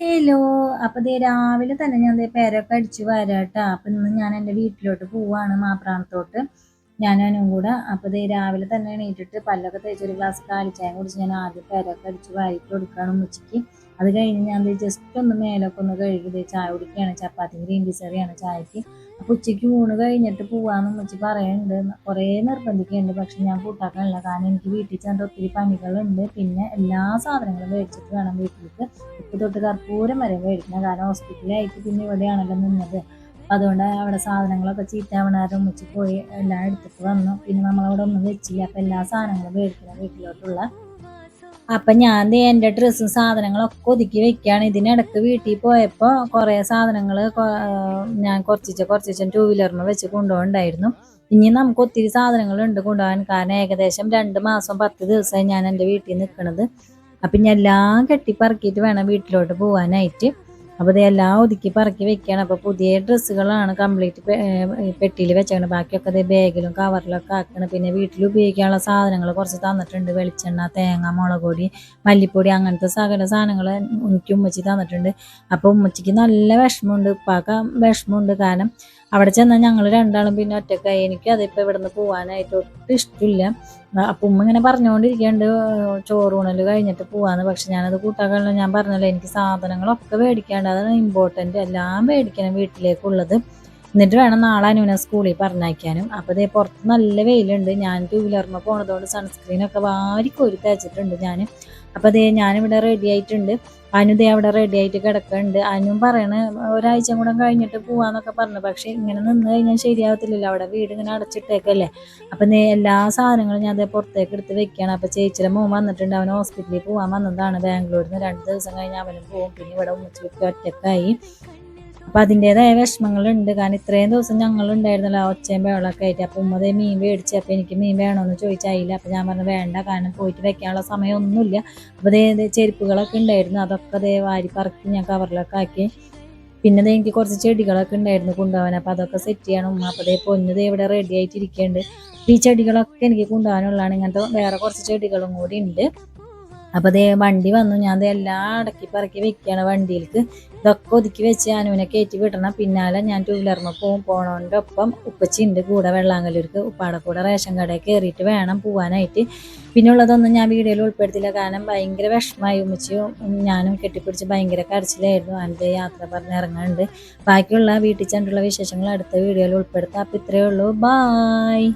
Hello. അപ്പൊ ദേ രാവിലെ തന്നെ ഞാൻ ദേ പേരൊക്കെ അടിച്ചു വരാട്ടാ. അപ്പൊ ഇന്ന് ഞാൻ എൻ്റെ വീട്ടിലോട്ട് പോവാണ്, മാപ്രാണത്തോട്ട്, ഞാനും കൂടെ. അപ്പൊ ദേ രാവിലെ തന്നെ എണീറ്റിട്ട് പല്ലൊക്കെ തേച്ച് ഒരു ഗ്ലാസ് കാലിച്ചായം കുടിച്ച് ഞാൻ ആദ്യം പേരൊക്കെ അടിച്ച് വാരിട്ട് കൊടുക്കുകയാണ് ഉമ്മച്ചിക്ക്. അത് കഴിഞ്ഞ് ഞാൻ ജസ്റ്റ് ഒന്ന് മേലൊക്കെ ഒന്ന് കഴുകി ചായ കുടിക്കുകയാണ്. ചപ്പാത്തിയും ഗ്രീൻ പീസ് കറിയാണ് ചായക്ക്. അപ്പൊ ഉച്ചയ്ക്ക് ഊണ് കഴിഞ്ഞിട്ട് പോവാന്ന് ഉമ്മച്ചി പറയുന്നുണ്ട്. കുറേ നിർബന്ധിക്കുന്നുണ്ട്, പക്ഷെ ഞാൻ കൂട്ടാക്കാനില്ല. കാരണം എനിക്ക് വീട്ടിൽ ചെന്നിട്ട് ഒത്തിരി പണികളുണ്ട്. പിന്നെ എല്ലാ സാധനങ്ങളും മേടിച്ചിട്ട് വേണം വീട്ടിലേക്ക് ഉപ്പ് തൊട്ട് കർപ്പൂരം വരെ മേടിക്കണം. കാരണം ഹോസ്പിറ്റലായിട്ട് പിന്നെ ഇവിടെയാണല്ലോ നിന്നത്. അപ്പം അതുകൊണ്ട് അവിടെ സാധനങ്ങളൊക്കെ ചീത്തയാവണാരും ഉമ്മച്ചി പോയി എല്ലാം എടുത്തിട്ട് വന്നു. പിന്നെ നമ്മളവിടെ ഒന്നും വെച്ചില്ല. അപ്പം എല്ലാ സാധനങ്ങളും മേടിക്കണം വീട്ടിലോട്ടുള്ള. അപ്പം ഞാൻ ദേ എൻ്റെ ഡ്രസ്സും സാധനങ്ങളൊക്കെ ഒതുക്കി വെക്കുകയാണ്. ഇതിനിടക്ക് വീട്ടിൽ പോയപ്പോൾ കുറേ സാധനങ്ങൾ ഞാൻ കുറച്ച് ടൂ വീലറിന് വെച്ച് കൊണ്ടുപോകണ്ടായിരുന്നു. ഇനി നമുക്ക് ഒത്തിരി സാധനങ്ങളുണ്ട് കൊണ്ടുപോകാൻ. കാരണം ഏകദേശം 2 മാസം 10 ദിവസമായി ഞാൻ എൻ്റെ വീട്ടിൽ നിൽക്കുന്നത്. അപ്പം ഇനി എല്ലാം കെട്ടിപ്പറക്കിയിട്ട് വേണം വീട്ടിലോട്ട് പോകാനായിട്ട്. അപ്പോൾ ഇതെല്ലാം ഒതുക്കി പറക്കി വെക്കുകയാണ്. അപ്പോൾ പുതിയ ഡ്രസ്സുകളാണ് കംപ്ലീറ്റ് പെട്ടിയിൽ വെച്ചേക്കണം. ബാക്കിയൊക്കെ അതേ ബാഗിലും കവറിലൊക്കെ ആക്കണം. പിന്നെ വീട്ടിൽ ഉപയോഗിക്കാനുള്ള സാധനങ്ങൾ കുറച്ച് തന്നിട്ടുണ്ട്. വെളിച്ചെണ്ണ, തേങ്ങ, മുളക് പൊടി, മല്ലിപ്പൊടി, അങ്ങനത്തെ സകല സാധനങ്ങൾ എനിക്ക് ഉമ്മച്ചി തന്നിട്ടുണ്ട്. അപ്പോൾ ഉമ്മച്ചിക്ക് നല്ല വിഷമമുണ്ട്, ഉപ്പാക്ക് വിഷമമുണ്ട്. കാരണം അവിടെ ചെന്നാൽ ഞങ്ങൾ രണ്ടാളും പിന്നെ ഒറ്റക്കായി. എനിക്ക് അതിപ്പോൾ ഇവിടെ നിന്ന് പോകാനായിട്ട് ഒട്ടും ഇഷ്ടമില്ല. അപ്പം ഉമ്മ ഇങ്ങനെ പറഞ്ഞുകൊണ്ടിരിക്കുന്നുണ്ട് ചോറൂണൽ കഴിഞ്ഞിട്ട് പോവാന്ന്. പക്ഷെ ഞാനത് കൂട്ടാക്കാനുള്ള, ഞാൻ പറഞ്ഞല്ലോ എനിക്ക് സാധനങ്ങളൊക്കെ മേടിക്കാണ്ട്, അതാണ് ഇമ്പോർട്ടൻറ്റ്. എല്ലാം മേടിക്കണം വീട്ടിലേക്കുള്ളത്. എന്നിട്ട് വേണം നാളെ അനുവിനെ സ്കൂളിൽ പറഞ്ഞയക്കാനും. അപ്പോൾ ഇതേ പുറത്ത് നല്ല വെയിലുണ്ട്. ഞാൻ ടൂ വീലറിന് പോണതുകൊണ്ട് സൺസ്ക്രീനൊക്കെ വാരിക്കോരി തേച്ചിട്ടുണ്ട് ഞാൻ. അപ്പോൾ അതേ ഞാനിവിടെ റെഡി ആയിട്ടുണ്ട്. അനു ദേ അവിടെ റെഡി ആയിട്ട് കിടക്കുന്നുണ്ട്. അനുവും പറയണ ഒരാഴ്ച കൂടെ കഴിഞ്ഞിട്ട് പോവാന്നൊക്കെ പറഞ്ഞു. പക്ഷെ ഇങ്ങനെ നിന്ന് കഴിഞ്ഞാൽ ശരിയാവത്തില്ലല്ലോ, അവിടെ വീട് ഇങ്ങനെ അടച്ചിട്ടേക്കല്ലേ. അപ്പം എല്ലാ സാധനങ്ങളും ഞാൻ അതേ പുറത്തേക്ക് എടുത്ത് വെക്കുകയാണ്. അപ്പോൾ ചേച്ചിയുടെ മോൻ വന്നിട്ടുണ്ട്. അവൻ ഹോസ്പിറ്റലിൽ പോകാൻ വന്നതാണ് ബാംഗ്ലൂരിൽ നിന്ന്. 2 ദിവസം കഴിഞ്ഞ് അവനും പോകും. പിന്നെ ഇവിടെ ഉമ്മച്ചിക്ക് ഒറ്റക്കായി. അപ്പം അതിൻ്റെതായ വിഷമങ്ങളുണ്ട്. കാരണം ഇത്രയും ദിവസം ഞങ്ങളുണ്ടായിരുന്നല്ലോ ഒച്ചയും ബഹളമൊക്കെ ആയിട്ട്. അപ്പോൾ ഉമ്മതേ മീൻ മേടിച്ച്. അപ്പോൾ എനിക്ക് മീൻ വേണമെന്ന് ചോദിച്ചായില്ല. അപ്പോൾ ഞാൻ പറഞ്ഞു വേണ്ട, കാരണം പോയിട്ട് വെക്കാനുള്ള സമയമൊന്നുമില്ല. അപ്പോൾ അതേ ചെരുപ്പുകളൊക്കെ ഉണ്ടായിരുന്നു, അതൊക്കെ അതേ വാരി പറക്കി ഞാൻ കവറിലൊക്കെ ആക്കി. പിന്നെ എനിക്ക് കുറച്ച് ചെടികളൊക്കെ ഉണ്ടായിരുന്നു കൊണ്ടുപോകാൻ. അപ്പോൾ അതൊക്കെ സെറ്റ് ചെയ്യണം ഉമ്മ. അപ്പോൾ അതേ പൊന്നത് ഇവിടെ റെഡി ആയിട്ടിരിക്കുന്നുണ്ട്. ഈ ചെടികളൊക്കെ എനിക്ക് കൊണ്ടുപോകാനുള്ളതാണ്. ഇങ്ങനത്തെ വേറെ കുറച്ച് ചെടികളും കൂടി ഉണ്ട്. അപ്പോൾ അതേ വണ്ടി വന്നു. ഞാൻ എല്ലാം അടക്കി പറക്കി വെക്കുകയാണ് വണ്ടിയിലേക്ക്. ഇതൊക്കെ ഒതുക്കി വെച്ച് അനുവിനെ കയറ്റി വിടണം. പിന്നാലെ ഞാൻ ടൂ വീലറിന് പോണതിൻ്റെ ഒപ്പം ഉപ്പച്ചി ഉണ്ട് കൂടെ വെള്ളാങ്കല്ലൂർക്ക്. ഉപ്പാടെ കൂടെ റേഷൻ കടയിൽ കയറിയിട്ട് വേണം പോകാനായിട്ട്. പിന്നെ ഉള്ളതൊന്നും ഞാൻ വീഡിയോയിൽ ഉൾപ്പെടുത്തില്ല. കാരണം ഭയങ്കര വിഷമമായി. ഉമ്മച്ചിയും ഞാനും കെട്ടിപ്പിടിച്ച് ഭയങ്കര കരച്ചിലായിരുന്നു. അതിൻ്റെ യാത്ര പറഞ്ഞ് ഇറങ്ങാനുണ്ട്. ബാക്കിയുള്ള വീട്ടിൽ ചെന്നിട്ടുള്ള വിശേഷങ്ങൾ അടുത്ത വീഡിയോയിൽ ഉൾപ്പെടുത്താം. അപ്പോൾ ഇത്രയേ ഉള്ളൂ. ബായ്.